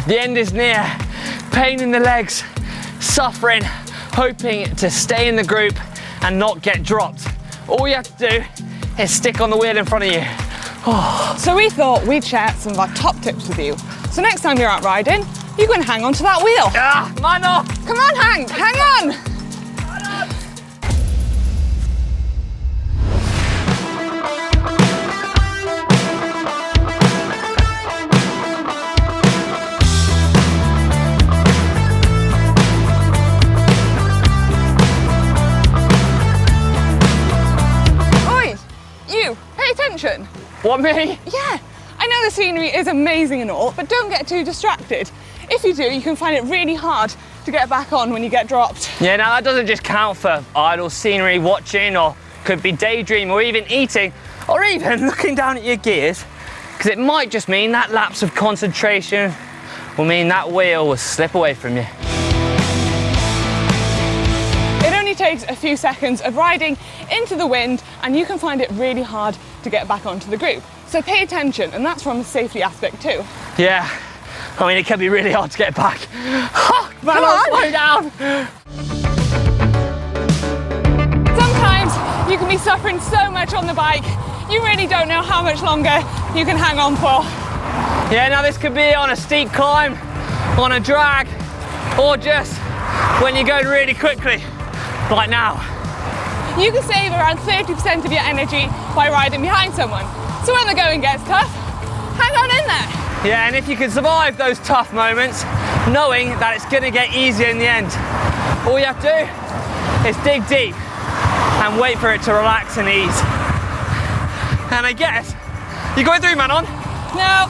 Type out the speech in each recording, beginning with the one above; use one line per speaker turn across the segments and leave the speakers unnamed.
The end is near. Pain in the legs, suffering, hoping to stay in the group and not get dropped. All you have to do is stick on the wheel in front of you. Oh.
So we thought we'd share some of our top tips with you. So next time you're out riding, you can hang on to that wheel.
Ah, Manon!
Come on, Hank, hang on! Attention.
What, me?
Yeah, I know the scenery is amazing and all, but don't get too distracted. If you do, you can find it really hard to get back on when you get dropped.
Yeah, now that doesn't just count for idle scenery watching, or could be daydream, or even eating, or even looking down at your gears, because it might just mean that lapse of concentration will mean that wheel will slip away from you.
It only takes a few seconds of riding into the wind and you can find it really hard to get back onto the group. So pay attention, and that's from a safety aspect too.
Yeah, I mean, it can be really hard to get back.
Come on,
slow down.
Sometimes you can be suffering so much on the bike, you really don't know how much longer you can hang on for.
Yeah, now this could be on a steep climb, on a drag, or just when you're going really quickly, like now.
You can save around 30% of your energy by riding behind someone. So when the going gets tough, hang on in there.
Yeah, and if you can survive those tough moments, knowing that it's gonna get easier in the end, all you have to do is dig deep and wait for it to relax and ease. And I guess, you going through, Manon?
No.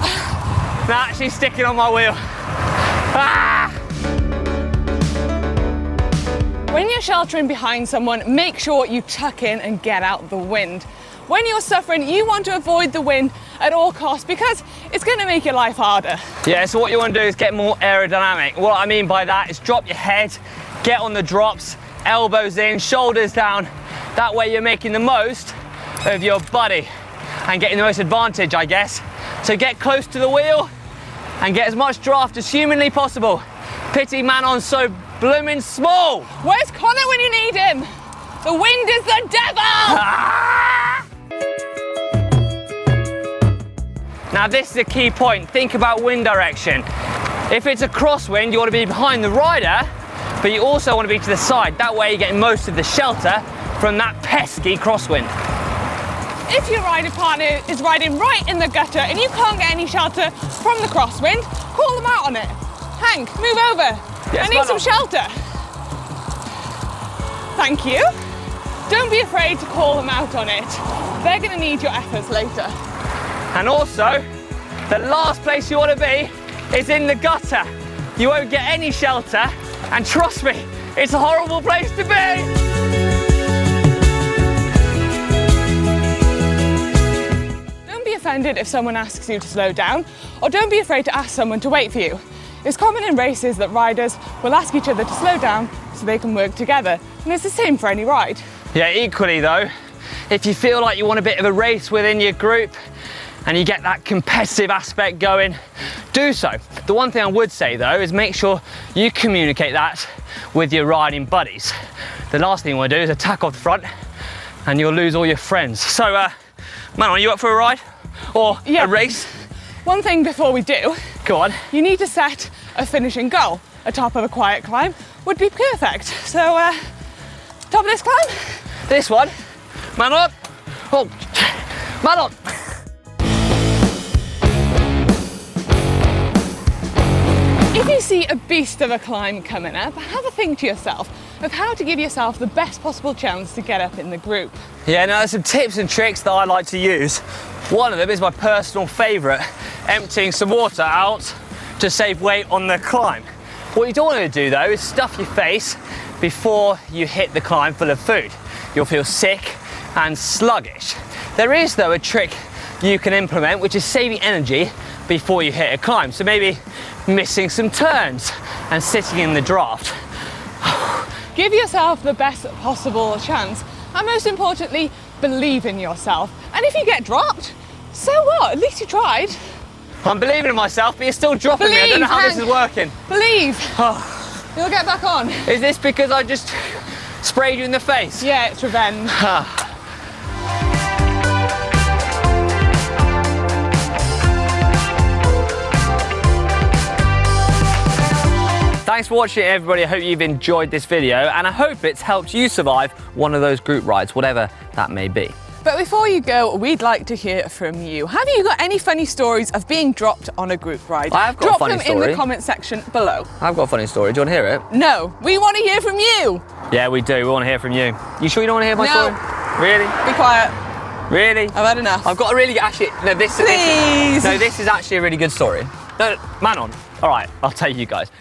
Nah, she's sticking on my wheel. Ah!
When you're sheltering behind someone, make sure you tuck in and get out the wind. When you're suffering, you want to avoid the wind at all costs because it's going to make your life harder.
Yeah, so what you want to do is get more aerodynamic. What I mean by that is drop your head, get on the drops, elbows in, shoulders down. That way you're making the most of your body and getting the most advantage, I guess. So get close to the wheel and get as much draft as humanly possible. Pity Manon's so blooming small.
Where's Connor when you need him? The wind is the devil!
Ah! Now this is a key point. Think about wind direction. If it's a crosswind, you want to be behind the rider, but you also want to be to the side. That way you're getting most of the shelter from that pesky crosswind.
If your rider partner is riding right in the gutter and you can't get any shelter from the crosswind, call them out on it. Hank, move over.
Yes,
I need some shelter. Thank you. Don't be afraid to call them out on it. They're going to need your efforts later.
And also, the last place you want to be is in the gutter. You won't get any shelter, and trust me, it's a horrible place to be.
Don't be offended if someone asks you to slow down, or don't be afraid to ask someone to wait for you. It's common in races that riders will ask each other to slow down so they can work together, and it's the same for any ride.
Yeah, equally though, if you feel like you want a bit of a race within your group and you get that competitive aspect going, do so. The one thing I would say though is make sure you communicate that with your riding buddies. The last thing you want to do is attack off the front and you'll lose all your friends. So, Manon, are you up for a ride? Or a race?
One thing before we do,
go on.
You need to set a finishing goal. A top of a quiet climb would be perfect. So, top of this climb?
This one. Manon. Oh, Manon.
If you see a beast of a climb coming up, have a think to yourself of how to give yourself the best possible chance to get up in the group.
Yeah, now there's some tips and tricks that I like to use. One of them is my personal favourite, emptying some water out to save weight on the climb. What you don't want to do though is stuff your face before you hit the climb full of food. You'll feel sick and sluggish. There is though a trick you can implement which is saving energy before you hit a climb. So maybe missing some turns and sitting in the draft.
Give yourself the best possible chance, and most importantly, believe in yourself. And if you get dropped, so what? At least you tried.
I'm believing in myself, but you're still dropping me. I don't know how this is working.
Believe.
Oh.
You'll get back on.
Is this because I just sprayed you in the face?
Yeah, it's revenge.
Thanks for watching, everybody. I hope you've enjoyed this video, and I hope it's helped you survive one of those group rides, whatever that may be.
But before you go, we'd like to hear from you. Have you got any funny stories of being dropped on a group ride?
I have got a funny story.
Drop them in the comment section below.
I've got a funny story. Do you want to hear it?
No, we want to hear from you.
Yeah, we do. We want to hear from you. You sure you don't want to hear my story? Really?
Be quiet.
Really?
I've had enough.
I've got a really, actually, no, this
Please.
No, this is actually a really good story. No, Manon. All right, I'll tell you guys.